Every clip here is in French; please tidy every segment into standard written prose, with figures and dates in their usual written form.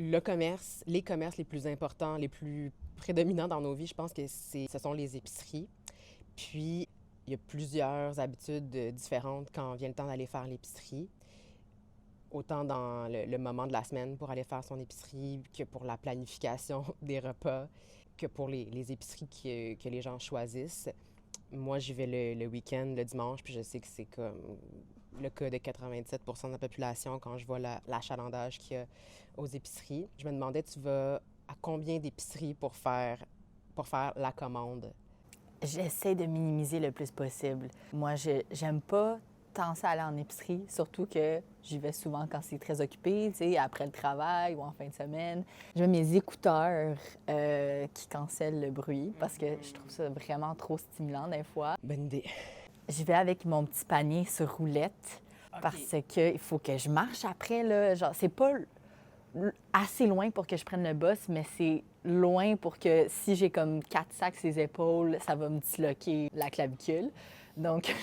Le commerce, les commerces les plus importants, les plus prédominants dans nos vies, je pense que ce sont les épiceries. Puis, il y a plusieurs habitudes différentes quand vient le temps d'aller faire l'épicerie. Autant dans le moment de la semaine pour aller faire son épicerie que pour la planification des repas, que pour les épiceries que les gens choisissent. Moi, j'y vais le week-end, le dimanche, puis je sais que c'est comme le cas de 97 de la population quand je vois l'achalandage qu'il y a aux épiceries. Je me demandais, tu vas à combien d'épiceries pour faire la commande? J'essaie de minimiser le plus possible. Moi, j'aime pas tant ça aller en épicerie, surtout que j'y vais souvent quand c'est très occupé, tu sais, après le travail ou en fin de semaine. Je mets mes écouteurs qui cancellent le bruit parce que je trouve ça vraiment trop stimulant des fois. Bonne idée. J'y vais avec mon petit panier sur roulette parce que il faut que je marche après, là. Genre, c'est pas assez loin pour que je prenne le bus, mais c'est loin pour que si j'ai comme 4 sacs sur les épaules, ça va me disloquer la clavicule. Donc,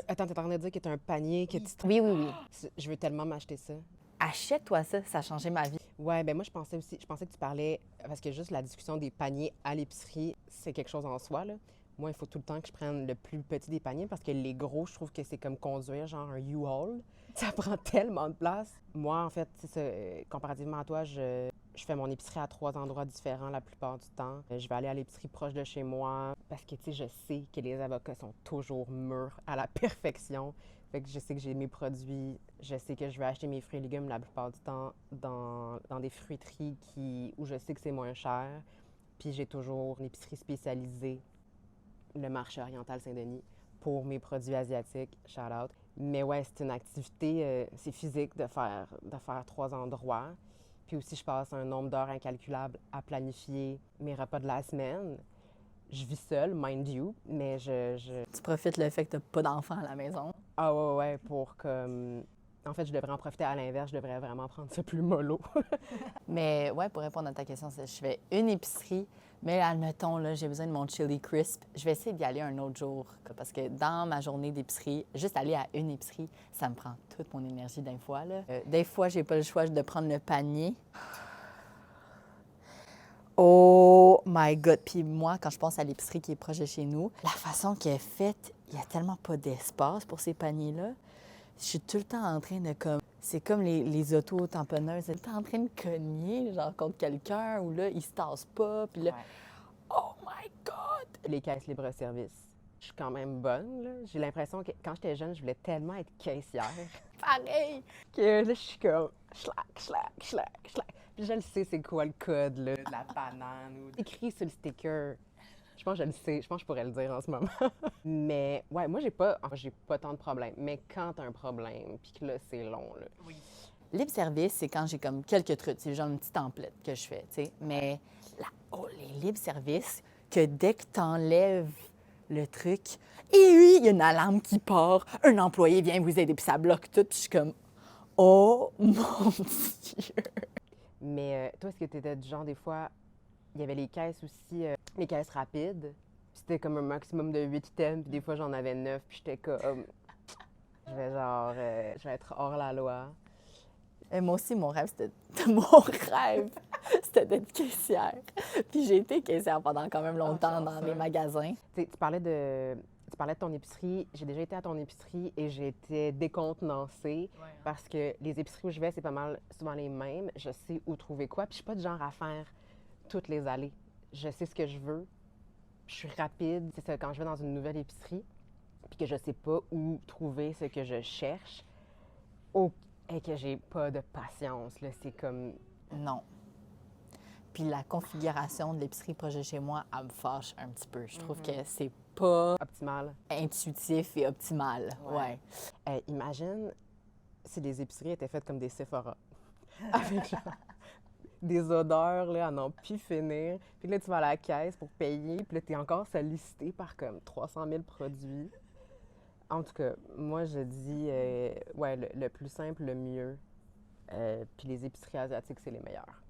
Attends, t'es en train de dire que t'as un panier que tu... oui, oui, oui. Je veux tellement m'acheter ça. Achète-toi ça a changé ma vie. Ouais, ben moi je pensais que tu parlais, parce que juste la discussion des paniers à l'épicerie, c'est quelque chose en soi, là. Moi, il faut tout le temps que je prenne le plus petit des paniers parce que les gros, je trouve que c'est comme conduire genre un U-Haul. Ça prend tellement de place. Moi, en fait, c'est ça, comparativement à toi, je fais mon épicerie à 3 endroits différents la plupart du temps. Je vais aller à l'épicerie proche de chez moi parce que, tu sais, je sais que les avocats sont toujours mûrs à la perfection. Fait que je sais que j'ai mes produits, je sais que je vais acheter mes fruits et légumes la plupart du temps dans des fruiteries où je sais que c'est moins cher. Puis j'ai toujours une épicerie spécialisée, le marché oriental Saint-Denis, pour mes produits asiatiques, shout out. Mais ouais, c'est une activité, c'est physique de faire 3 endroits. Puis aussi, je passe un nombre d'heures incalculable à planifier mes repas de la semaine. Je vis seule, mind you, mais Tu profites le fait que tu n'as pas d'enfant à la maison. Ah ouais, ouais, pour comme... En fait, je devrais en profiter à l'inverse, je devrais vraiment prendre ça plus mollo. Mais ouais, pour répondre à ta question, je fais une épicerie, mais admettons, là, j'ai besoin de mon chili crisp. Je vais essayer d'y aller un autre jour, parce que dans ma journée d'épicerie, juste aller à une épicerie, ça me prend toute mon énergie d'un fois. Là. Des fois, j'ai pas le choix de prendre le panier. Oh my God! Puis moi, quand je pense à l'épicerie qui est proche de chez nous, la façon qu'elle est faite, il y a tellement pas d'espace pour ces paniers-là. Je suis tout le temps en train de comme... C'est comme les auto-tamponneuses. Tout le temps en train de cogner, genre, contre quelqu'un, ou là, ils se tassent pas, puis là... Ouais. Oh my God! Les caisses libre-service. Je suis quand même bonne, là. J'ai l'impression que quand j'étais jeune, je voulais tellement être caissière Pareil! que là, je suis comme schlac, schlac, schlac, schlac. Puis je le sais, c'est quoi le code, là, de la banane ou écrit sur le sticker. Je pense que je le sais. Je pense que je pourrais le dire en ce moment. Mais ouais, moi, j'ai pas tant de problèmes. Mais quand t'as un problème, puis que là, c'est long, là. Libre-service, c'est quand j'ai comme quelques trucs. C'est genre une petite template que je fais, tu sais. Mais les libres-services, que dès que t'enlèves le truc, et oui, il y a une alarme qui part, un employé vient vous aider, puis ça bloque tout. Puis je suis comme, oh mon Dieu! Mais toi, est-ce que t'étais du genre, des fois, il y avait les caisses aussi, les caisses rapides. Puis c'était comme un maximum de 8 items, puis des fois, j'en avais 9, puis j'étais comme, je vais être hors la loi. Et moi aussi, mon rêve, c'était mon rêve, c'était d'être caissière. Puis j'ai été caissière pendant quand même longtemps dans les magasins. Tu parlais de ton épicerie. J'ai déjà été à ton épicerie et j'ai été décontenancée parce que les épiceries où je vais, c'est pas mal souvent les mêmes. Je sais où trouver quoi. Puis je suis pas du genre à faire toutes les allées. Je sais ce que je veux. Je suis rapide. C'est ça, quand je vais dans une nouvelle épicerie puis que je sais pas où trouver ce que je cherche, oh, et que j'ai pas de patience, là, c'est comme... Non. Puis la configuration de l'épicerie proche de chez moi, elle me fâche un petit peu. Je trouve que c'est pas Optimal. intuitif et optimal. Ouais. Imagine si les épiceries étaient faites comme des Sephora. Avec genre des odeurs là, à n'en plus finir. Puis là, tu vas à la caisse pour payer. Puis là, t'es encore sollicité par comme 300 000 produits. En tout cas, moi, je dis, ouais, le plus simple, le mieux. Puis les épiceries asiatiques, c'est les meilleures.